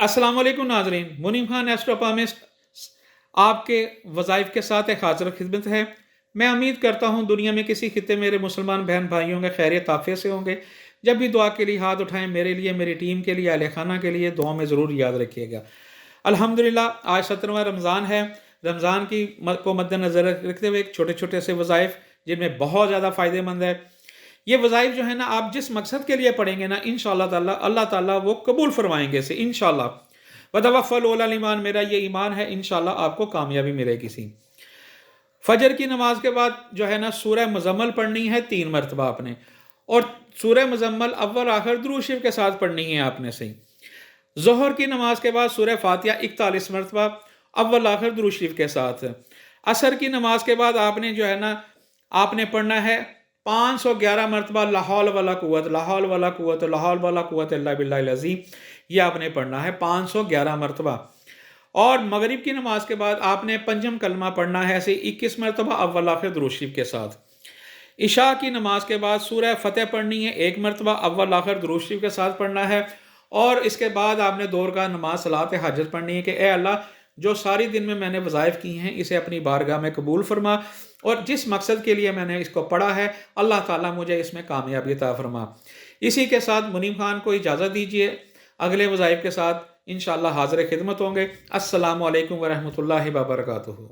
अस्सलाम वालेकुम नाजरीन, मुनीम खान एस्ट्रोपामिस्ट आपके वज़ाइफ के साथ एक हाज़िर खिदमत है। मैं उम्मीद करता हूँ दुनिया में किसी खित्ते मेरे मुसलमान बहन भाई होंगे खैरियत आफियत से होंगे। जब भी दुआ के लिए हाथ उठाएं, मेरे लिए, मेरी टीम के लिए, अहले खाना के लिए दुआ में ज़रूर याद रखिएगा। अल्हम्दुलिल्लाह आज 17वां रमज़ान है। रमज़ान की को मद्देनज़र रखते हुए छोटे छोटे से वज़ाइफ जिनमें बहुत ज़्यादा फ़ायदेमंद है। ये वज़ाइफ जो है ना, आप जिस मकसद के लिए पढ़ेंगे ना, इंशाअल्लाह ताला अल्लाह ताला वो कबूल फरमाएंगे से इंशाअल्लाह। वतवफ़ल ईमान, मेरा ये ईमान है, इंशाअल्लाह आपको कामयाबी मिलेगी सी। फजर की नमाज के बाद जो है ना, सूरह मुज़म्मल पढ़नी है 3 मरतबा आपने, और सूरह मुज़म्मल अव्वल आखिर दुरूद शरीफ के साथ पढ़नी है आपने सही। ज़ोहर की नमाज के बाद सूरह फातिहा 41 मरतबा अव्वल आखिर दुरूद शरीफ के साथ। असर की नमाज के बाद आपने जो है ना, आपने पढ़ना है 511 मरतबा ला हौल वला कुव्वत, ला हौल वला कुव्वत, ला हौल वला कुव्वत इल्ला बिल्लाहिल अज़ीम, ये आपने पढ़ना है 511 मरतबा। और मगरिब की नमाज के बाद आपने पंजम कलमा पढ़ना है ऐसे 21 मरतबा अव्वल आखिर दुरूद शरीफ के साथ। इशा की नमाज के बाद सूरह फतेह पढ़नी है 1 मरतबा अव्वल आखिर दुरूद शरीफ के साथ पढ़ना है। और इसके बाद आपने 2 रकात नमाज सलात हाजत पढ़नी है कि ए अल्लाह, जो सारी दिन में मैंने वज़ाइफ की हैं इसे अपनी बारगाह में कबूल फरमा, और जिस मकसद के लिए मैंने इसको पढ़ा है अल्लाह ताला मुझे इसमें कामयाबी अता फरमा। इसी के साथ मुनीम खान को इजाज़त दीजिए, अगले वज़ाइफ के साथ इंशाअल्लाह हाज़िर खिदमत होंगे। अस्सलामु अलैकुम व रहमतुल्लाहि व बरकातुहू।